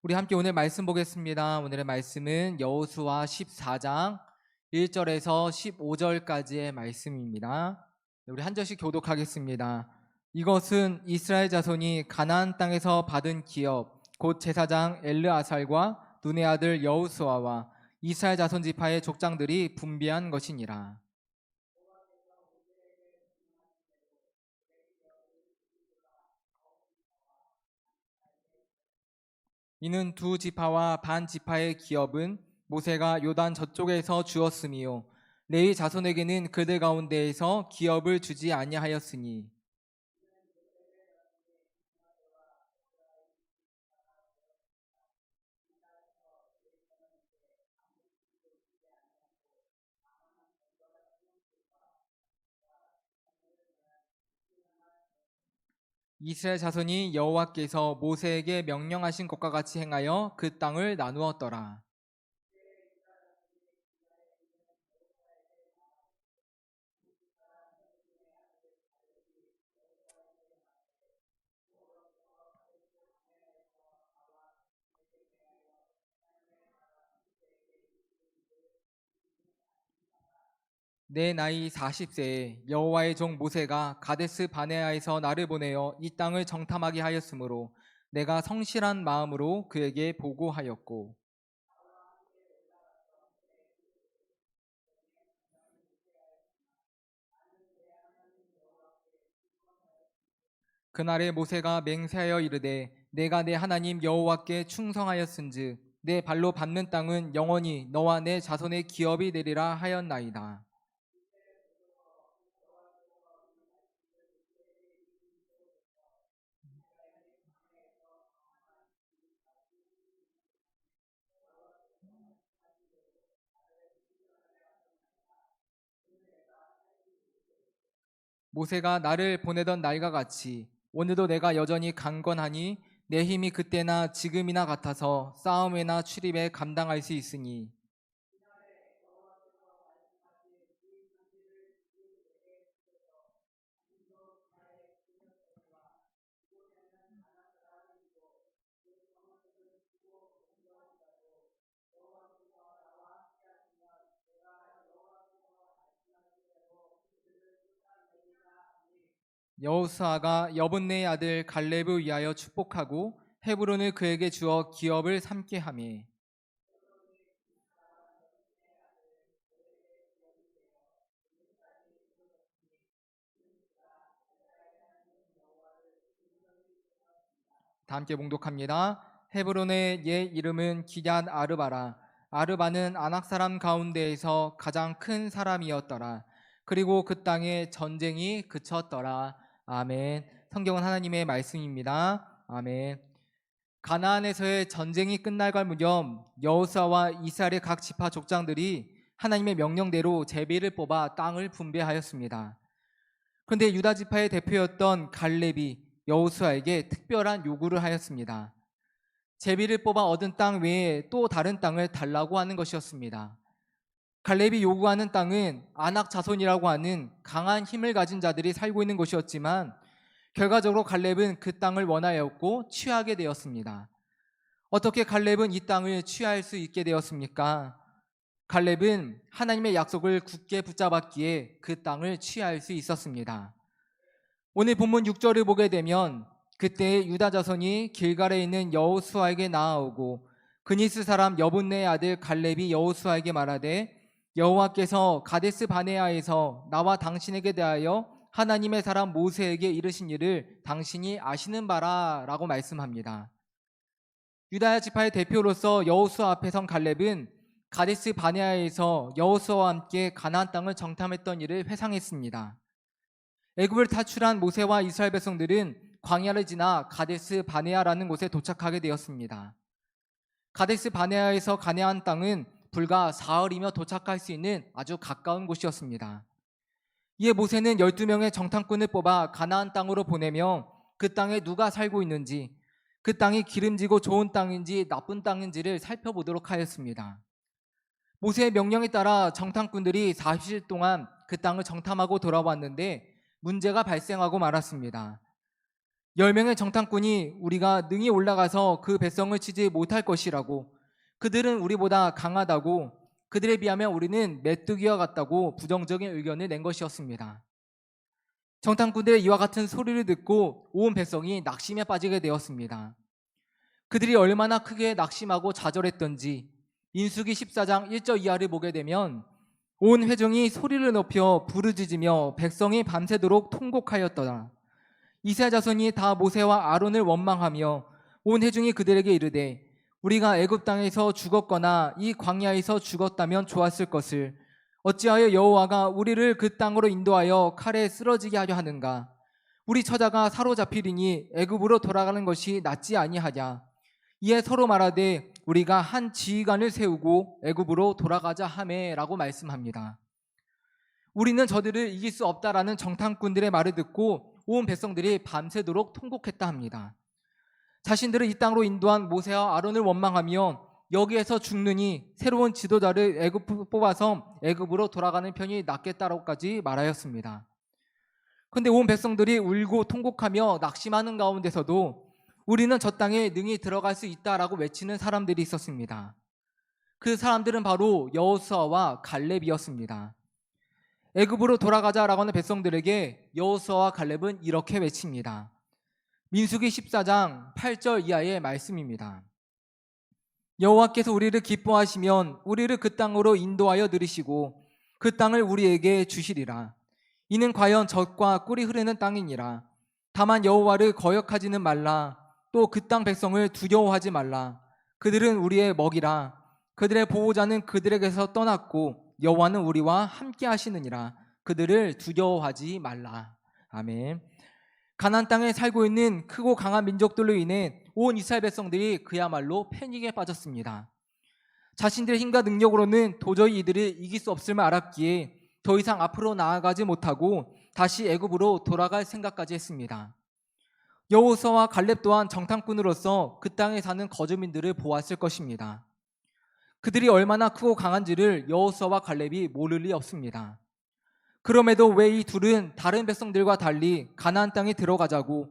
우리 함께 오늘 말씀 보겠습니다. 오늘의 말씀은 여호수아 14장 1절에서 15절까지의 말씀입니다. 우리 한 절씩 교독하겠습니다. 이것은 이스라엘 자손이 가나안 땅에서 받은 기업 곧 제사장 엘르아살과 눈의 아들 여호수아와 이스라엘 자손 지파의 족장들이 분배한 것이니라. 이는 두 지파와 반 지파의 기업은 모세가 요단 저쪽에서 주었으며 레위 자손에게는 그들 가운데에서 기업을 주지 아니하였으니 이스라엘 자손이 여호와께서 모세에게 명령하신 것과 같이 행하여 그 땅을 나누었더라. 내 나이 40세에 여호와의 종 모세가 가데스 바네아에서 나를 보내어 이 땅을 정탐하게 하였으므로 내가 성실한 마음으로 그에게 보고하였고 그날에 모세가 맹세하여 이르되 내가 내 하나님 여호와께 충성하였은즉 내 발로 밟는 땅은 영원히 너와 내 자손의 기업이 되리라 하였나이다. 모세가 나를 보내던 날과 같이 오늘도 내가 여전히 강건하니 내 힘이 그때나 지금이나 같아서 싸움이나 출입에 감당할 수 있으니 여호수아가 여분네의 아들 갈렙을 위하여 축복하고 헤브론을 그에게 주어 기업을 삼게 하매 다 함께 봉독합니다. 헤브론의 옛 이름은 기럇 아르바라. 아르바는 아낙 사람 가운데에서 가장 큰 사람이었더라. 그리고 그 땅에 전쟁이 그쳤더라. 아멘. 성경은 하나님의 말씀입니다. 아멘. 가나안에서의 전쟁이 끝날갈 무렵 여호수아와 이스라엘의 각 지파 족장들이 하나님의 명령대로 제비를 뽑아 땅을 분배하였습니다. 그런데 유다 지파의 대표였던 갈렙이 여호수아에게 특별한 요구를 하였습니다. 제비를 뽑아 얻은 땅 외에 또 다른 땅을 달라고 하는 것이었습니다. 갈렙이 요구하는 땅은 아낙 자손이라고 하는 강한 힘을 가진 자들이 살고 있는 곳이었지만 결과적으로 갈렙은 그 땅을 원하였고 취하게 되었습니다. 어떻게 갈렙은 이 땅을 취할 수 있게 되었습니까? 갈렙은 하나님의 약속을 굳게 붙잡았기에 그 땅을 취할 수 있었습니다. 오늘 본문 6절을 보게 되면 그때 유다 자손이 길갈에 있는 여호수아에게 나아오고 그니스 사람 여분네의 아들 갈렙이 여호수아에게 말하되 여호와께서 가데스 바네아에서 나와 당신에게 대하여 하나님의 사람 모세에게 이르신 일을 당신이 아시는 바라 라고 말씀합니다. 유다 지파의 대표로서 여호수아 앞에 선 갈렙은 가데스 바네아에서 여호수아와 함께 가나안 땅을 정탐했던 일을 회상했습니다. 애굽을 탈출한 모세와 이스라엘 백성들은 광야를 지나 가데스 바네아라는 곳에 도착하게 되었습니다. 가데스 바네아에서 가나안 땅은 불과 사흘이면 도착할 수 있는 아주 가까운 곳이었습니다. 이에 모세는 12명의 정탐꾼을 뽑아 가나안 땅으로 보내며 그 땅에 누가 살고 있는지, 그 땅이 기름지고 좋은 땅인지 나쁜 땅인지를 살펴보도록 하였습니다. 모세의 명령에 따라 정탐꾼들이 40일 동안 그 땅을 정탐하고 돌아왔는데 문제가 발생하고 말았습니다. 10명의 정탐꾼이 우리가 능히 올라가서 그 백성을 치지 못할 것이라고, 그들은 우리보다 강하다고, 그들에 비하면 우리는 메뚜기와 같다고 부정적인 의견을 낸 것이었습니다. 정탐꾼들의 이와 같은 소리를 듣고 온 백성이 낙심에 빠지게 되었습니다. 그들이 얼마나 크게 낙심하고 좌절했던지 민수기 14장 1절 이하를 보게 되면 온 회중이 소리를 높여 부르짖으며 백성이 밤새도록 통곡하였더라. 이스라엘 자손이 다 모세와 아론을 원망하며 온 회중이 그들에게 이르되 우리가 애굽 땅에서 죽었거나 이 광야에서 죽었다면 좋았을 것을 어찌하여 여호와가 우리를 그 땅으로 인도하여 칼에 쓰러지게 하려 하는가? 우리 처자가 사로잡히리니 애굽으로 돌아가는 것이 낫지 아니하냐? 이에 서로 말하되 우리가 한 지휘관을 세우고 애굽으로 돌아가자 하매라고 말씀합니다. 우리는 저들을 이길 수 없다라는 정탐꾼들의 말을 듣고 온 백성들이 밤새도록 통곡했다 합니다. 자신들을 이 땅으로 인도한 모세와 아론을 원망하며 여기에서 죽느니 새로운 지도자를 뽑아서 애굽으로 돌아가는 편이 낫겠다라고까지 말하였습니다. 그런데 온 백성들이 울고 통곡하며 낙심하는 가운데서도 우리는 저 땅에 능히 들어갈 수 있다라고 외치는 사람들이 있었습니다. 그 사람들은 바로 여호수아와 갈렙이었습니다. 애굽으로 돌아가자라고 하는 백성들에게 여호수아와 갈렙은 이렇게 외칩니다. 민수기 14장 8절 이하의 말씀입니다. 여호와께서 우리를 기뻐하시면 우리를 그 땅으로 인도하여 들이시고 그 땅을 우리에게 주시리라. 이는 과연 젖과 꿀이 흐르는 땅이니라. 다만 여호와를 거역하지는 말라. 또 그 땅 백성을 두려워하지 말라. 그들은 우리의 먹이라. 그들의 보호자는 그들에게서 떠났고 여호와는 우리와 함께 하시느니라. 그들을 두려워하지 말라. 아멘. 가나안 땅에 살고 있는 크고 강한 민족들로 인해 온 이스라엘 백성들이 그야말로 패닉에 빠졌습니다. 자신들의 힘과 능력으로는 도저히 이들을 이길 수 없음을 알았기에 더 이상 앞으로 나아가지 못하고 다시 애굽으로 돌아갈 생각까지 했습니다. 여호수아와 갈렙 또한 정탐꾼으로서 그 땅에 사는 거주민들을 보았을 것입니다. 그들이 얼마나 크고 강한지를 여호수아와 갈렙이 모를 리 없습니다. 그럼에도 왜 이 둘은 다른 백성들과 달리 가나안 땅에 들어가자고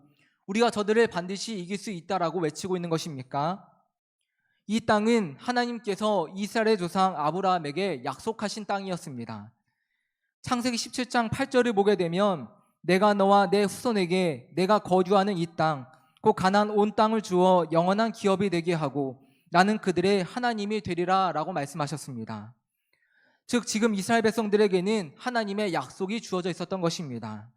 우리가 저들을 반드시 이길 수 있다라고 외치고 있는 것입니까? 이 땅은 하나님께서 이스라엘의 조상 아브라함에게 약속하신 땅이었습니다. 창세기 17장 8절을 보게 되면 내가 너와 내 후손에게 내가 거주하는 이 땅, 곧 가나안 온 땅을 주어 영원한 기업이 되게 하고 나는 그들의 하나님이 되리라 라고 말씀하셨습니다. 즉 지금 이스라엘 백성들에게는 하나님의 약속이 주어져 있었던 것입니다.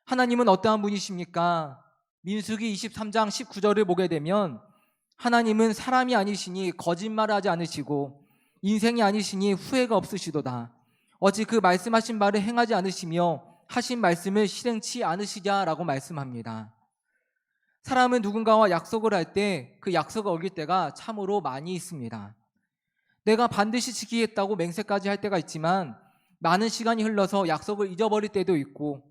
하나님은 어떠한 분이십니까? 민수기 23장 19절을 보게 되면 하나님은 사람이 아니시니 거짓말을 하지 않으시고 인생이 아니시니 후회가 없으시도다. 어찌 그 말씀하신 바를 행하지 않으시며 하신 말씀을 실행치 않으시냐라고 말씀합니다. 사람은 누군가와 약속을 할 때 그 약속을 어길 때가 참으로 많이 있습니다. 내가 반드시 지키겠다고 맹세까지 할 때가 있지만 많은 시간이 흘러서 약속을 잊어버릴 때도 있고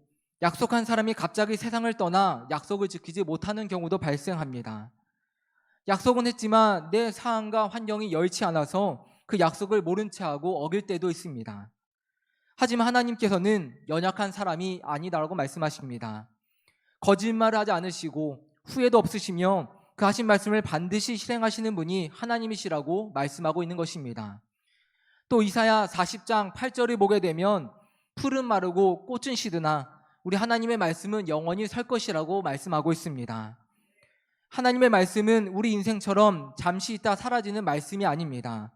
약속한 사람이 갑자기 세상을 떠나 약속을 지키지 못하는 경우도 발생합니다. 약속은 했지만 내 상황과 환경이 여의치 않아서 그 약속을 모른 채 하고 어길 때도 있습니다. 하지만 하나님께서는 연약한 사람이 아니다라고 말씀하십니다. 거짓말을 하지 않으시고 후회도 없으시며 그 하신 말씀을 반드시 실행하시는 분이 하나님이시라고 말씀하고 있는 것입니다. 또 이사야 40장 8절을 보게 되면 풀은 마르고 꽃은 시드나 우리 하나님의 말씀은 영원히 설 것이라고 말씀하고 있습니다. 하나님의 말씀은 우리 인생처럼 잠시 있다 사라지는 말씀이 아닙니다.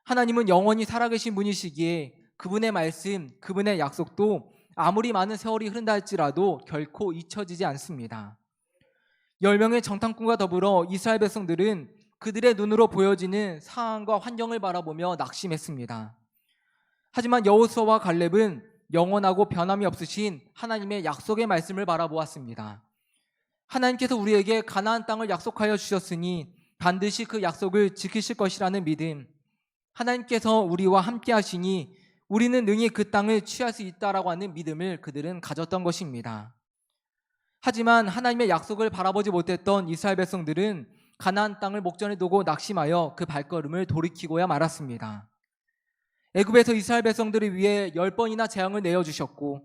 하나님은 영원히 살아계신 분이시기에 그분의 말씀, 그분의 약속도 아무리 많은 세월이 흐른다 할지라도 결코 잊혀지지 않습니다. 10명의 정탐꾼과 더불어 이스라엘 백성들은 그들의 눈으로 보여지는 상황과 환경을 바라보며 낙심했습니다. 하지만 여호수아와 갈렙은 영원하고 변함이 없으신 하나님의 약속의 말씀을 바라보았습니다. 하나님께서 우리에게 가나안 땅을 약속하여 주셨으니 반드시 그 약속을 지키실 것이라는 믿음, 하나님께서 우리와 함께 하시니 우리는 능히 그 땅을 취할 수 있다라고 하는 믿음을 그들은 가졌던 것입니다. 하지만 하나님의 약속을 바라보지 못했던 이스라엘 백성들은 가나안 땅을 목전에 두고 낙심하여 그 발걸음을 돌이키고야 말았습니다. 애굽에서 이스라엘 백성들을 위해 10번이나 재앙을 내어주셨고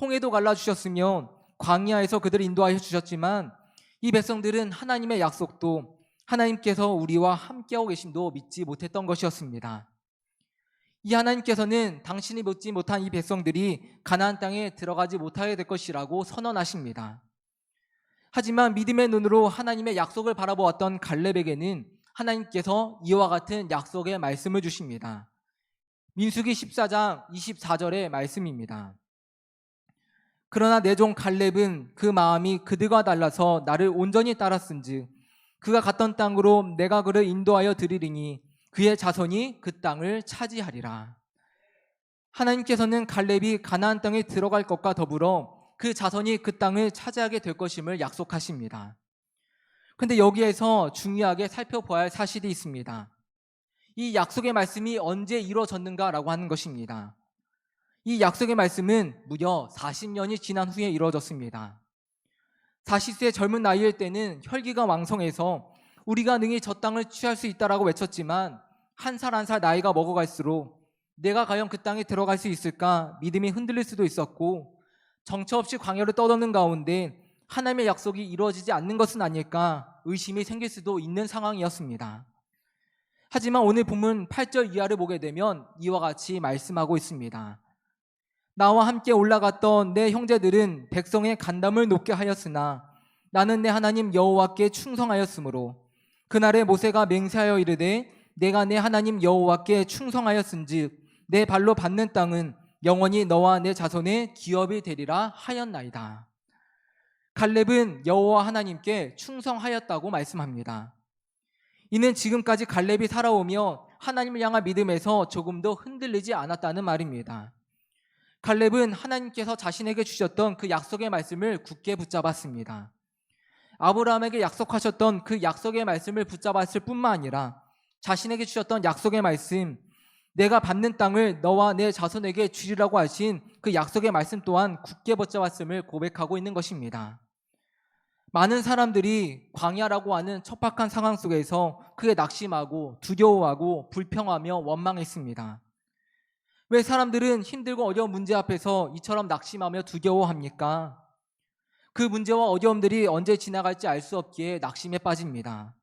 홍해도 갈라주셨으며 광야에서 그들을 인도하여 주셨지만 이 백성들은 하나님의 약속도 하나님께서 우리와 함께하고 계심도 믿지 못했던 것이었습니다. 이 하나님께서는 당신이 믿지 못한 이 백성들이 가나안 땅에 들어가지 못하게 될 것이라고 선언하십니다. 하지만 믿음의 눈으로 하나님의 약속을 바라보았던 갈렙에게는 하나님께서 이와 같은 약속의 말씀을 주십니다. 민수기 14장 24절의 말씀입니다. 그러나 내 종 갈렙은 그 마음이 그들과 달라서 나를 온전히 따랐은즉 그가 갔던 땅으로 내가 그를 인도하여 드리리니 그의 자손이 그 땅을 차지하리라. 하나님께서는 갈렙이 가나안 땅에 들어갈 것과 더불어 그 자손이 그 땅을 차지하게 될 것임을 약속하십니다. 그런데 여기에서 중요하게 살펴봐야 할 사실이 있습니다. 이 약속의 말씀이 언제 이루어졌는가라고 하는 것입니다. 이 약속의 말씀은 무려 40년이 지난 후에 이루어졌습니다. 40세 젊은 나이일 때는 혈기가 왕성해서 우리가 능히 저 땅을 취할 수 있다라고 외쳤지만 한 살 한 살 나이가 먹어갈수록 내가 과연 그 땅에 들어갈 수 있을까 믿음이 흔들릴 수도 있었고 정처 없이 광야를 떠도는 가운데 하나님의 약속이 이루어지지 않는 것은 아닐까 의심이 생길 수도 있는 상황이었습니다. 하지만 오늘 본문 8절 이하를 보게 되면 이와 같이 말씀하고 있습니다. 나와 함께 올라갔던 내 형제들은 백성의 간담을 높게 하였으나 나는 내 하나님 여호와께 충성하였으므로 그날에 모세가 맹세하여 이르되 내가 내 하나님 여호와께 충성하였은즉 내 발로 밟는 땅은 영원히 너와 내 자손의 기업이 되리라 하였나이다. 갈렙은 여호와 하나님께 충성하였다고 말씀합니다. 이는 지금까지 갈렙이 살아오며 하나님을 향한 믿음에서 조금도 흔들리지 않았다는 말입니다. 갈렙은 하나님께서 자신에게 주셨던 그 약속의 말씀을 굳게 붙잡았습니다. 아브라함에게 약속하셨던 그 약속의 말씀을 붙잡았을 뿐만 아니라 자신에게 주셨던 약속의 말씀, 내가 받는 땅을 너와 내 자손에게 주리라고 하신 그 약속의 말씀 또한 굳게 붙잡았음을 고백하고 있는 것입니다. 많은 사람들이 광야라고 하는 척박한 상황 속에서 크게 낙심하고 두려워하고 불평하며 원망했습니다. 왜 사람들은 힘들고 어려운 문제 앞에서 이처럼 낙심하며 두려워합니까? 그 문제와 어려움들이 언제 지나갈지 알 수 없기에 낙심에 빠집니다.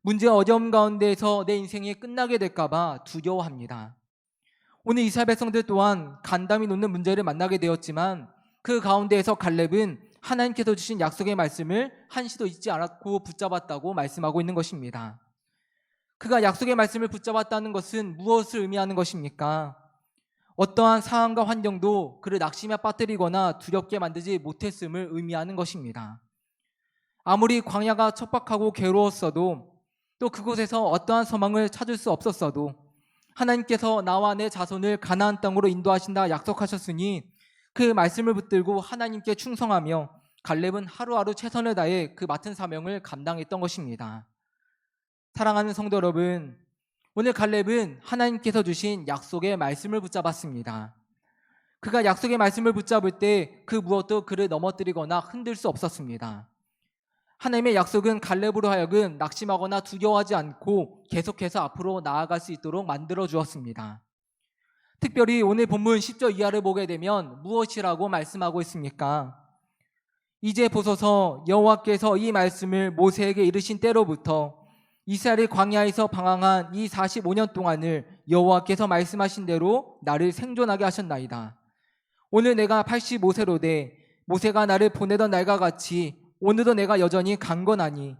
문제와 어려움 가운데에서 내 인생이 끝나게 될까봐 두려워합니다. 오늘 이스라엘 백성들 또한 간담이 놓는 문제를 만나게 되었지만 그 가운데에서 갈렙은 하나님께서 주신 약속의 말씀을 한시도 잊지 않았고 붙잡았다고 말씀하고 있는 것입니다. 그가 약속의 말씀을 붙잡았다는 것은 무엇을 의미하는 것입니까? 어떠한 상황과 환경도 그를 낙심에 빠뜨리거나 두렵게 만들지 못했음을 의미하는 것입니다. 아무리 광야가 척박하고 괴로웠어도 또 그곳에서 어떠한 소망을 찾을 수 없었어도 하나님께서 나와 내 자손을 가나안 땅으로 인도하신다 약속하셨으니 그 말씀을 붙들고 하나님께 충성하며 갈렙은 하루하루 최선을 다해 그 맡은 사명을 감당했던 것입니다. 사랑하는 성도 여러분, 오늘 갈렙은 하나님께서 주신 약속의 말씀을 붙잡았습니다. 그가 약속의 말씀을 붙잡을 때 그 무엇도 그를 넘어뜨리거나 흔들 수 없었습니다. 하나님의 약속은 갈렙으로 하여금 낙심하거나 두려워하지 않고 계속해서 앞으로 나아갈 수 있도록 만들어 주었습니다. 특별히 오늘 본문 10절 이하를 보게 되면 무엇이라고 말씀하고 있습니까? 이제 보소서 여호와께서 이 말씀을 모세에게 이르신 때로부터 이스라엘이 광야에서 방황한 이 45년 동안을 여호와께서 말씀하신 대로 나를 생존하게 하셨나이다. 오늘 내가 85세로 돼 모세가 나를 보내던 날과 같이 오늘도 내가 여전히 강건하니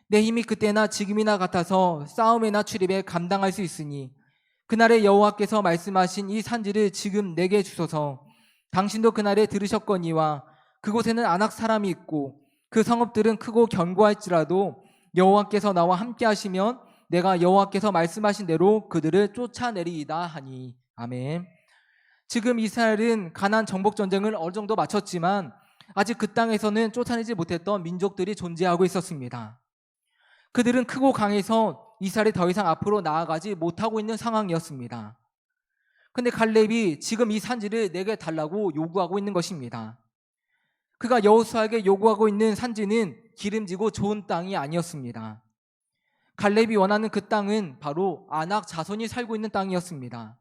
내 힘이 그때나 지금이나 같아서 싸움이나 출입에 감당할 수 있으니 그날에 여호와께서 말씀하신 이 산지를 지금 내게 주소서. 당신도 그날에 들으셨거니와 그곳에는 아낙 사람이 있고 그 성읍들은 크고 견고할지라도 여호와께서 나와 함께 하시면 내가 여호와께서 말씀하신 대로 그들을 쫓아내리이다 하니. 아멘. 지금 이스라엘은 가나안 정복 전쟁을 어느 정도 마쳤지만 아직 그 땅에서는 쫓아내지 못했던 민족들이 존재하고 있었습니다. 그들은 크고 강해서 이스라엘이 더 이상 앞으로 나아가지 못하고 있는 상황이었습니다. 그런데 갈렙이 지금 이 산지를 내게 달라고 요구하고 있는 것입니다. 그가 여호수아에게 요구하고 있는 산지는 기름지고 좋은 땅이 아니었습니다. 갈렙이 원하는 그 땅은 바로 아낙 자손이 살고 있는 땅이었습니다.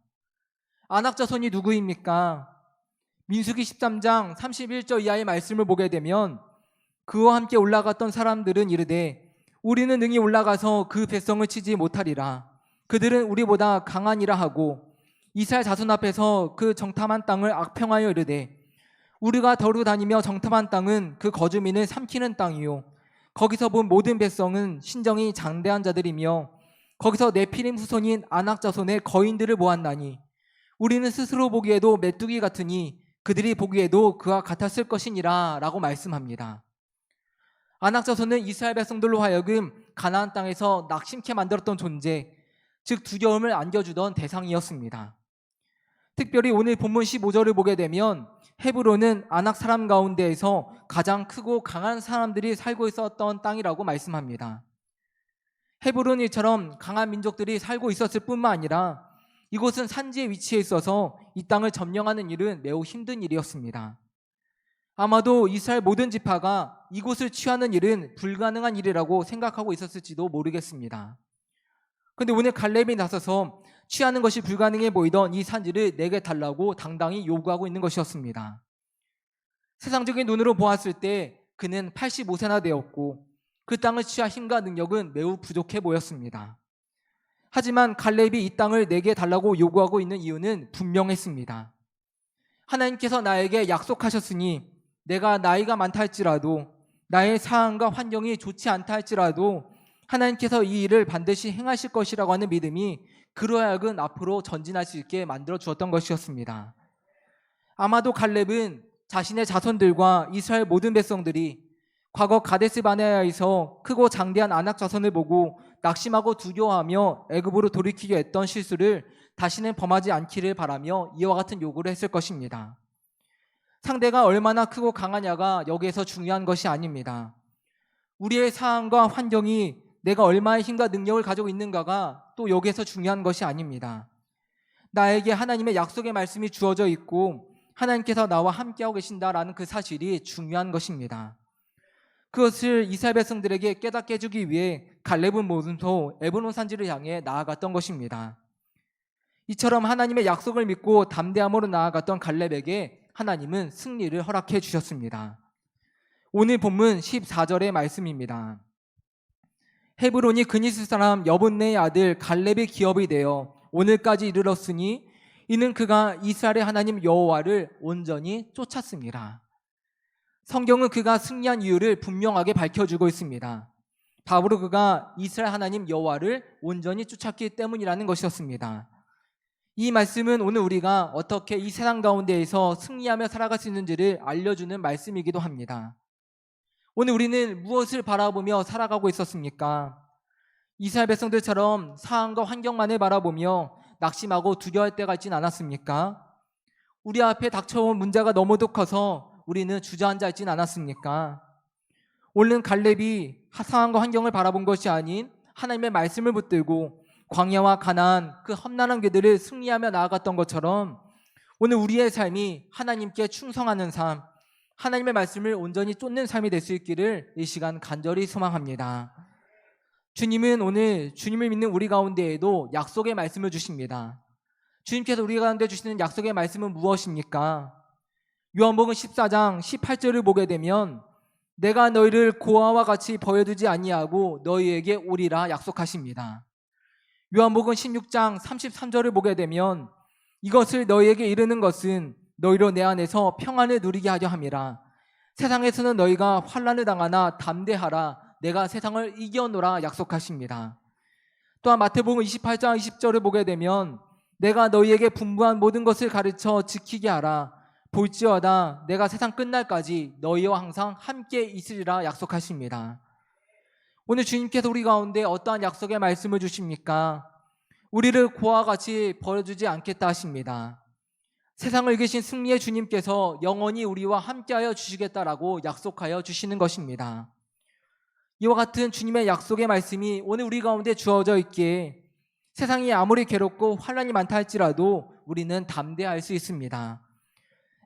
아낙 자손이 누구입니까? 민수기 13장 31절 이하의 말씀을 보게 되면 그와 함께 올라갔던 사람들은 이르되 우리는 능히 올라가서 그 백성을 치지 못하리라. 그들은 우리보다 강하니라 하고 이스라엘 자손 앞에서 그 정탐한 땅을 악평하여 이르되 우리가 더루 다니며 정탐한 땅은 그 거주민을 삼키는 땅이요 거기서 본 모든 백성은 신정이 장대한 자들이며 거기서 네피림 후손인 아낙 자손의 거인들을 보았나니 우리는 스스로 보기에도 메뚜기 같으니 그들이 보기에도 그와 같았을 것이니라 라고 말씀합니다. 아낙 자손은 이스라엘 백성들로 하여금 가나안 땅에서 낙심케 만들었던 존재, 즉 두려움을 안겨주던 대상이었습니다. 특별히 오늘 본문 15절을 보게 되면 헤브론은 아낙 사람 가운데에서 가장 크고 강한 사람들이 살고 있었던 땅이라고 말씀합니다. 헤브론일처럼 강한 민족들이 살고 있었을 뿐만 아니라 이곳은 산지에 위치해 있어서 이 땅을 점령하는 일은 매우 힘든 일이었습니다. 아마도 이스라엘 모든 지파가 이곳을 취하는 일은 불가능한 일이라고 생각하고 있었을지도 모르겠습니다. 그런데 오늘 갈렙이 나서서 취하는 것이 불가능해 보이던 이 산지를 내게 달라고 당당히 요구하고 있는 것이었습니다. 세상적인 눈으로 보았을 때 그는 85세나 되었고 그 땅을 취할 힘과 능력은 매우 부족해 보였습니다. 하지만 갈렙이 이 땅을 내게 달라고 요구하고 있는 이유는 분명했습니다. 하나님께서 나에게 약속하셨으니 내가 나이가 많다 할지라도 나의 상황과 환경이 좋지 않다 할지라도 하나님께서 이 일을 반드시 행하실 것이라고 하는 믿음이 그로 하여금 앞으로 전진할 수 있게 만들어 주었던 것이었습니다. 아마도 갈렙은 자신의 자손들과 이스라엘 모든 백성들이 과거 가데스 바네아에서 크고 장대한 아낙 자손을 보고 낙심하고 두려워하며 애굽으로 돌이키려 했던 실수를 다시는 범하지 않기를 바라며 이와 같은 요구를 했을 것입니다. 상대가 얼마나 크고 강하냐가 여기에서 중요한 것이 아닙니다. 우리의 상황과 환경이 내가 얼마의 힘과 능력을 가지고 있는가가 또 여기에서 중요한 것이 아닙니다. 나에게 하나님의 약속의 말씀이 주어져 있고 하나님께서 나와 함께하고 계신다라는 그 사실이 중요한 것입니다. 그것을 이스라엘 백성들에게 깨닫게 해주기 위해 갈렙은 몸소 에브론 산지를 향해 나아갔던 것입니다. 이처럼 하나님의 약속을 믿고 담대함으로 나아갔던 갈렙에게 하나님은 승리를 허락해 주셨습니다. 오늘 본문 14절의 말씀입니다. 헤브론이 그니스 사람 여분네의 아들 갈렙의 기업이 되어 오늘까지 이르렀으니 이는 그가 이스라엘의 하나님 여호와를 온전히 쫓았습니다. 성경은 그가 승리한 이유를 분명하게 밝혀주고 있습니다. 바로 그가 이스라엘 하나님 여호와를 온전히 쫓았기 때문이라는 것이었습니다. 이 말씀은 오늘 우리가 어떻게 이 세상 가운데에서 승리하며 살아갈 수 있는지를 알려주는 말씀이기도 합니다. 오늘 우리는 무엇을 바라보며 살아가고 있었습니까? 이스라엘 백성들처럼 상황과 환경만을 바라보며 낙심하고 두려워할 때가 있진 않았습니까? 우리 앞에 닥쳐온 문제가 너무도 커서 우리는 주저앉아 있진 않았습니까? 오늘 갈렙이 상황과 환경을 바라본 것이 아닌 하나님의 말씀을 붙들고 광야와 가나안 그 험난한 길들을 승리하며 나아갔던 것처럼 오늘 우리의 삶이 하나님께 충성하는 삶, 하나님의 말씀을 온전히 쫓는 삶이 될 수 있기를 이 시간 간절히 소망합니다. 주님은 오늘 주님을 믿는 우리 가운데에도 약속의 말씀을 주십니다. 주님께서 우리 가운데 주시는 약속의 말씀은 무엇입니까? 요한복음 14장 18절을 보게 되면 내가 너희를 고아와 같이 버려두지 아니하고 너희에게 오리라 약속하십니다. 요한복음 16장 33절을 보게 되면 이것을 너희에게 이르는 것은 너희로 내 안에서 평안을 누리게 하려 함이라. 세상에서는 너희가 환난을 당하나 담대하라. 내가 세상을 이겨노라 약속하십니다. 또한 마태복음 28장 20절을 보게 되면 내가 너희에게 분부한 모든 것을 가르쳐 지키게 하라. 볼지어다 내가 세상 끝날까지 너희와 항상 함께 있으리라 약속하십니다. 오늘 주님께서 우리 가운데 어떠한 약속의 말씀을 주십니까? 우리를 고아와 같이 버려주지 않겠다 하십니다. 세상을 이기신 승리의 주님께서 영원히 우리와 함께하여 주시겠다라고 약속하여 주시는 것입니다. 이와 같은 주님의 약속의 말씀이 오늘 우리 가운데 주어져 있기에 세상이 아무리 괴롭고 환난이 많다 할지라도 우리는 담대할 수 있습니다.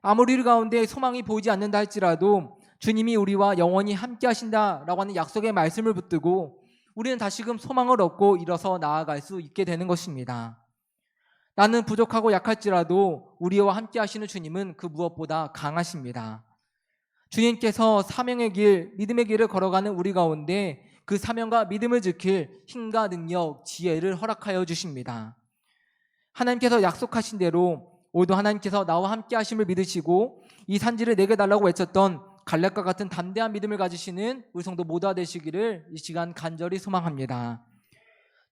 아무리 우리 가운데 소망이 보이지 않는다 할지라도 주님이 우리와 영원히 함께 하신다라고 하는 약속의 말씀을 붙들고 우리는 다시금 소망을 얻고 일어서 나아갈 수 있게 되는 것입니다. 나는 부족하고 약할지라도 우리와 함께 하시는 주님은 그 무엇보다 강하십니다. 주님께서 사명의 길, 믿음의 길을 걸어가는 우리 가운데 그 사명과 믿음을 지킬 힘과 능력, 지혜를 허락하여 주십니다. 하나님께서 약속하신 대로 오늘도 하나님께서 나와 함께 하심을 믿으시고 이 산지를 내게 달라고 외쳤던 갈렙과 같은 담대한 믿음을 가지시는 우리 성도 모두가 되시기를 이 시간 간절히 소망합니다.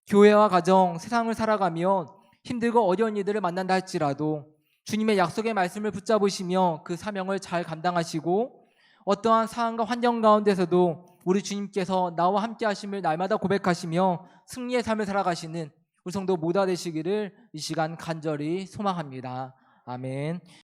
교회와 가정, 세상을 살아가며 힘들고 어려운 일들을 만난다 할지라도 주님의 약속의 말씀을 붙잡으시며 그 사명을 잘 감당하시고 어떠한 상황과 환경 가운데서도 우리 주님께서 나와 함께 하심을 날마다 고백하시며 승리의 삶을 살아가시는 우리 성도 모두가 되시기를 이 시간 간절히 소망합니다. 아멘.